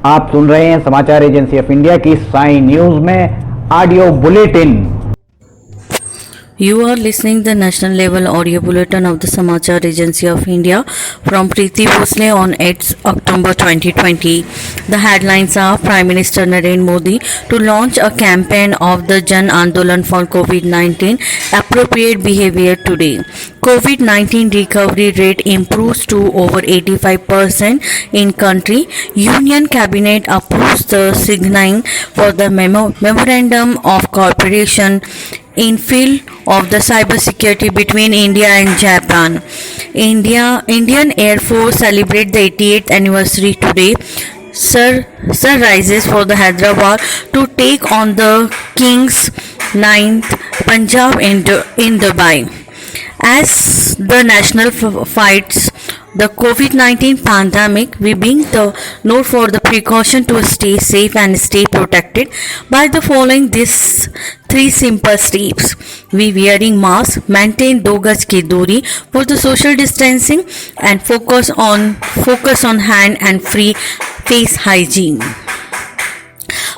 आप सुन रहे हैं समाचार एजेंसी ऑफ इंडिया की साई न्यूज में audio bulletin. You are listening the national level audio bulletin of the Samachar Agency of India from Preeti Bhosle on 8th October 2020. The headlines are Prime Minister Narendra Modi to launch a campaign of the Jan Andolan for COVID-19 appropriate behavior today. COVID-19 recovery rate improves to over 85% in country. Union Cabinet approves the signing for the memorandum of cooperation in field of the cybersecurity between India and Japan. Indian Air Force celebrate the 88th anniversary today. Sir rises for the Hyderabad to take on the Kings 9th Punjab in Dubai. As the national fights the COVID-19 pandemic, we bring the note for the precaution to stay safe and stay protected by the following these three simple steps. We wearing mask, maintain 2 gaj ki duri for the social distancing, and focus on hand and free face hygiene.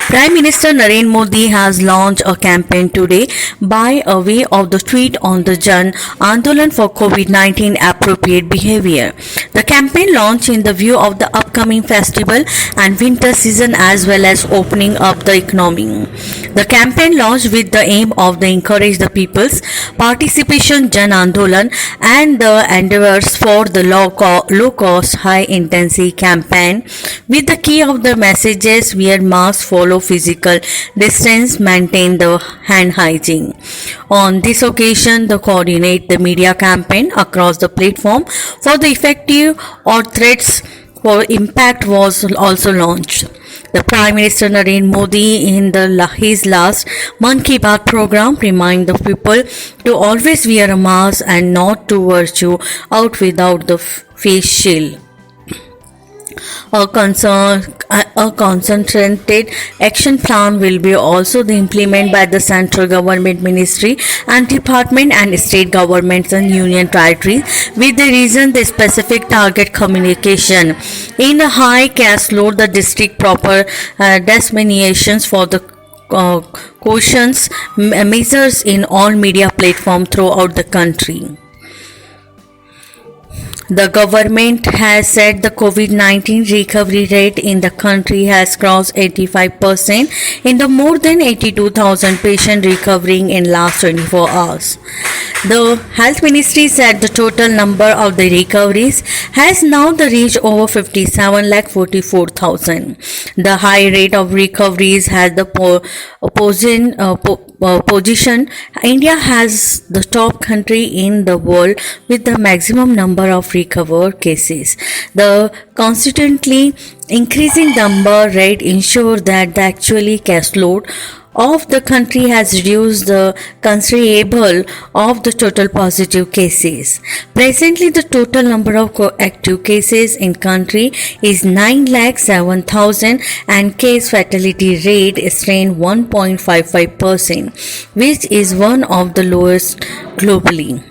Prime Minister Narendra Modi has launched a campaign today by way of the tweet on the Jan Andolan for COVID-19 appropriate behavior. The campaign launched in the view of the upcoming festival and winter season as well as opening up the economy. The campaign launched with the aim of the encourage the people's participation Jan Andolan and the endeavors for the low cost high intensity campaign with the key of the messages wear mask, follow physical distance, maintain the hand hygiene. On this occasion, the coordinate the media campaign across the platform for the effective or threats for impact was also launched. The Prime Minister Narendra Modi in his last Mann Ki Baat program remind the people to always wear a mask and not to venture out without the face shield. A concentrated action plan will be also implemented by the central government ministry and department and state governments and union territories with the reason the specific target communication. In a high cash load, the district proper designations for the cautions measures in all media platforms throughout the country. The government has said the COVID-19 recovery rate in the country has crossed 85% in the more than 82,000 patients recovering in last 24 hours. The Health Ministry said the total number of the recoveries has now reached over 57,44,000. The high rate of recoveries has the position India has the top country in the world with the maximum number of recovered cases. The constantly increasing number rate ensure that the actually case load of the country has reduced the considerable of the total positive cases. Presently, the total number of active cases in country is 9,07,000 and case fatality rate is 1.55%, which is one of the lowest globally.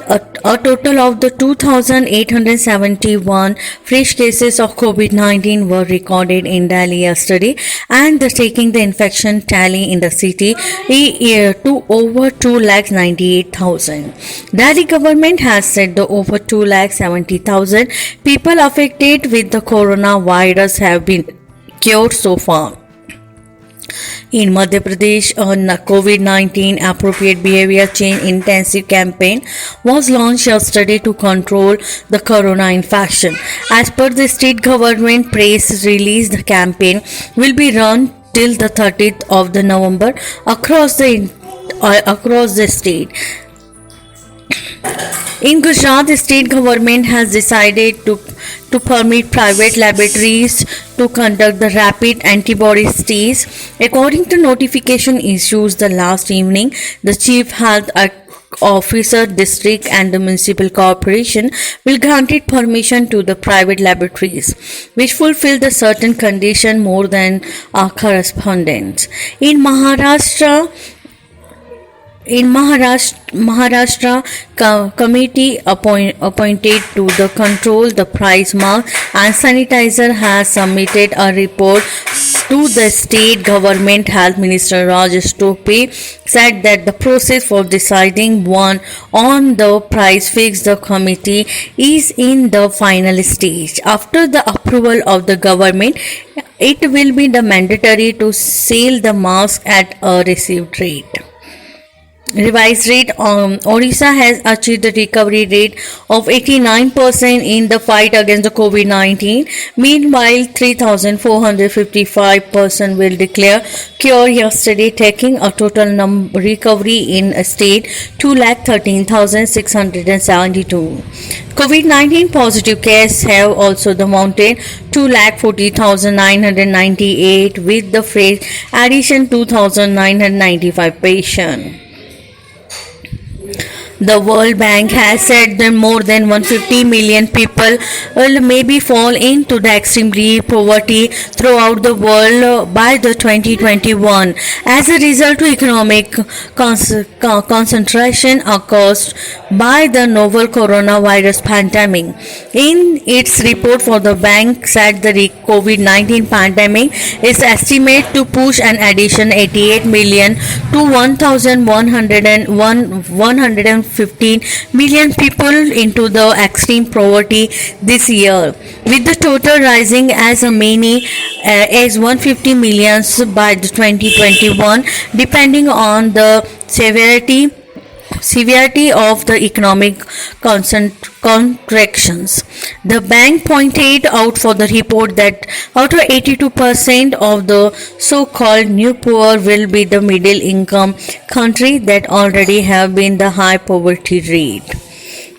A total of the 2,871 fresh cases of COVID-19 were recorded in Delhi yesterday, and taking the infection tally in the city to over 2,98,000. Delhi government has said the over 2,70,000 people affected with the coronavirus have been cured so far. In Madhya Pradesh, a COVID-19 appropriate behavior change intensive campaign was launched yesterday to control the corona infection. As per the state government press release, the campaign will be run till the 30th of the November across the state. In Gujarat, the state government has decided to permit private laboratories to conduct the rapid antibody tests. According to notification issued the last evening, the Chief Health Officer, District and the Municipal Corporation will grant permission to the private laboratories which fulfill the certain condition more than correspondence. In Maharashtra, In Maharashtra committee appointed to the control the price mark and sanitizer has submitted a report to the state government. Health Minister Rajesh Tope said that the process for deciding on the price fix the committee is in the final stage. After the approval of the government, it will be the mandatory to sell the mask at a received rate. Revised rate. Odisha has achieved a recovery rate of 89% in the fight against the COVID-19. Meanwhile, 3,455 persons will declare cure yesterday, taking a total recovery in a state 2,13,672. COVID-19 positive cases have also mounted 2,40,998 with the fresh addition 2,995 patients. The World Bank has said that more than 150 million people will maybe fall into the extreme poverty throughout the world by the 2021 as a result of economic concentration caused by the novel coronavirus pandemic. In its report for the bank said the COVID-19 pandemic is estimated to push an addition 88 million to 1,115 million people into the extreme poverty this year, with the total rising as many as 150 million by 2021, depending on the severity of the economic contractions. The bank pointed out for the report that out of 82% of the so-called new poor will be the middle income country that already have been the high poverty rate.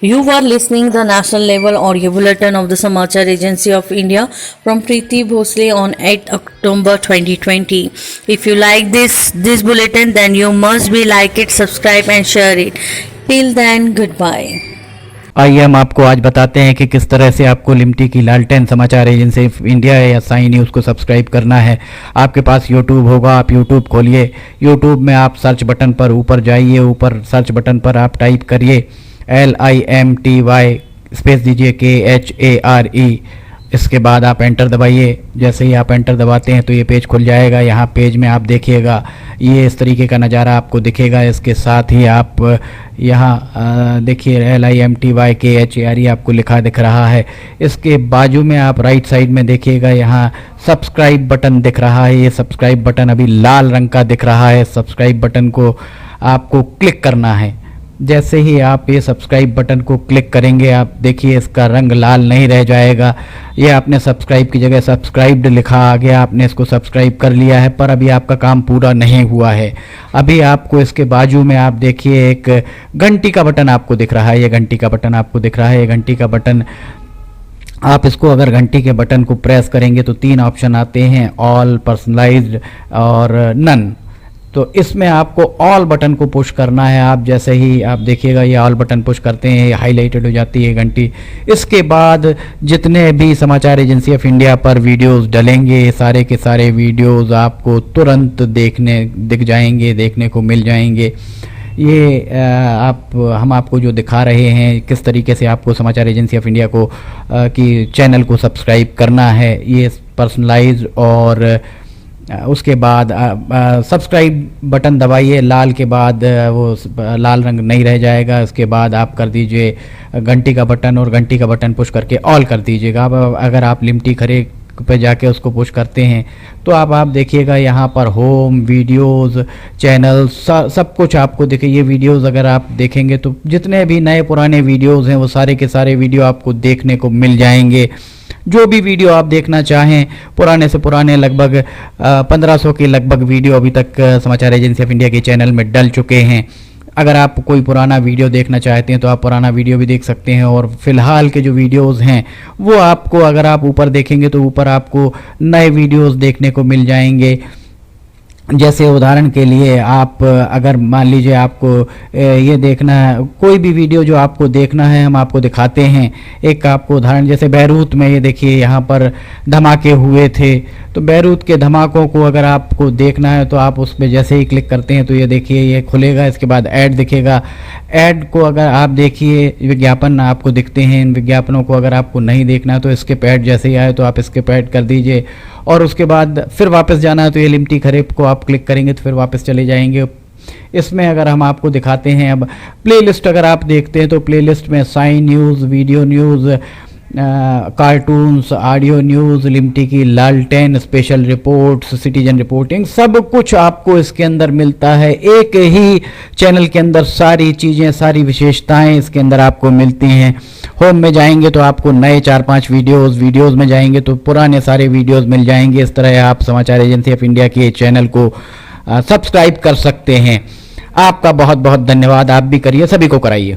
You are listening the national level audio bulletin of the Samachar Agency of India from Preeti Bhosle on 8 October 2020. If you like this bulletin, then you must be like it, subscribe and share it. Till then, goodbye. आइए हम आपको आज बताते हैं कि किस तरह से आपको लिमटी की लालटेन समाचार एजेंसी ऑफ इंडिया या साई न्यूज़ को सब्सक्राइब करना है। आपके पास यूट्यूब होगा, आप यूट्यूब खोलिए। यूट्यूब में आप सर्च बटन पर ऊपर जाइए, ऊपर सर्च बटन पर आप टाइप करिए LIMTY स्पेस दीजिए KHARE। इसके बाद आप एंटर दबाइए। जैसे ही आप एंटर दबाते हैं तो ये पेज खुल जाएगा। यहाँ पेज में आप देखिएगा ये इस तरीके का नज़ारा आपको दिखेगा। इसके साथ ही आप यहाँ देखिए LIMTY KHARE आपको लिखा दिख रहा है। इसके बाजू में आप राइट साइड में देखिएगा यहाँ सब्सक्राइब बटन दिख रहा है। ये सब्सक्राइब बटन अभी लाल रंग का दिख रहा है। सब्सक्राइब बटन को आपको क्लिक करना है। जैसे ही आप ये सब्सक्राइब बटन को क्लिक करेंगे आप देखिए इसका रंग लाल नहीं रह जाएगा। ये आपने सब्सक्राइब की जगह सब्सक्राइब्ड लिखा आ गया, आपने इसको सब्सक्राइब कर लिया है, पर अभी आपका काम पूरा नहीं हुआ है। अभी आपको इसके बाजू में आप देखिए एक घंटी का बटन आपको दिख रहा है। ये घंटी का बटन आपको दिख रहा है। ये घंटी का बटन आप इसको अगर घंटी के बटन को प्रेस करेंगे तो 3 ऑप्शन आते हैं, ऑल, पर्सनलाइज्ड और नन। तो इसमें आपको ऑल बटन को पुश करना है। आप जैसे ही आप देखिएगा ये ऑल बटन पुश करते हैं, हाईलाइटेड हो जाती है घंटी। इसके बाद जितने भी समाचार एजेंसी ऑफ इंडिया पर वीडियोस डलेंगे सारे के सारे वीडियोस आपको तुरंत दिख जाएंगे, देखने को मिल जाएंगे। ये हम आपको जो दिखा रहे हैं किस तरीके से आपको समाचार एजेंसी ऑफ इंडिया को की चैनल को सब्सक्राइब करना है। ये पर्सनलाइज्ड और उसके बाद सब्सक्राइब बटन दबाइए, लाल के बाद वो लाल रंग नहीं रह जाएगा। उसके बाद आप कर दीजिए घंटी का बटन और घंटी का बटन पुश करके ऑल कर दीजिएगा। अब अगर आप लिमटी खरे पे जाके उसको पुश करते हैं तो आप देखिएगा यहाँ पर होम, वीडियोस, चैनल सब कुछ आपको दिखे। ये वीडियोस अगर आप देखेंगे तो जितने भी नए पुराने वीडियोस हैं वो सारे के सारे वीडियो आपको देखने को मिल जाएंगे। जो भी वीडियो आप देखना चाहें, पुराने से पुराने लगभग 1500 के लगभग वीडियो अभी तक समाचार एजेंसी ऑफ इंडिया के चैनल में डल चुके हैं। अगर आप कोई पुराना वीडियो देखना चाहते हैं तो आप पुराना वीडियो भी देख सकते हैं। और फिलहाल के जो वीडियोस हैं वो आपको अगर आप ऊपर देखेंगे तो ऊपर आपको नए वीडियोस देखने को मिल जाएंगे। जैसे उदाहरण के लिए आप अगर मान लीजिए आपको ये देखना है, कोई भी वीडियो जो आपको देखना है हम आपको दिखाते हैं। एक आपको उदाहरण जैसे बैरूत में ये देखिए यहाँ पर धमाके हुए थे, तो बैरूत के धमाकों को अगर आपको देखना है तो आप उस पर जैसे ही क्लिक करते हैं तो ये देखिए ये खुलेगा, इसके बाद ऐड दिखेगा। ऐड को अगर आप देखिए, विज्ञापन आपको दिखते हैं, इन विज्ञापनों को अगर आपको नहीं देखना है तो स्किप ऐड जैसे ही आए तो आप स्किप ऐड कर दीजिए, और उसके बाद फिर वापस जाना है तो ये लिमटी खरीफ को आप क्लिक करेंगे तो फिर वापस चले जाएंगे। इसमें अगर हम आपको दिखाते हैं अब प्लेलिस्ट, अगर आप देखते हैं तो प्लेलिस्ट में sign news, video news, cartoons, audio news, Limti की लालटेन, स्पेशल रिपोर्ट्स, सिटीजन रिपोर्टिंग, सब कुछ आपको इसके अंदर मिलता है। एक ही चैनल के अंदर सारी चीज़ें, सारी विशेषताएं इसके अंदर आपको मिलती हैं। होम में जाएंगे तो आपको नए 4-5 वीडियोज़ में जाएंगे तो पुराने सारे वीडियोज़ मिल जाएंगे। इस तरह आप समाचार एजेंसी ऑफ इंडिया के चैनल को सब्सक्राइब कर सकते हैं। आपका बहुत बहुत धन्यवाद। आप भी करिए, सभी को कराइए।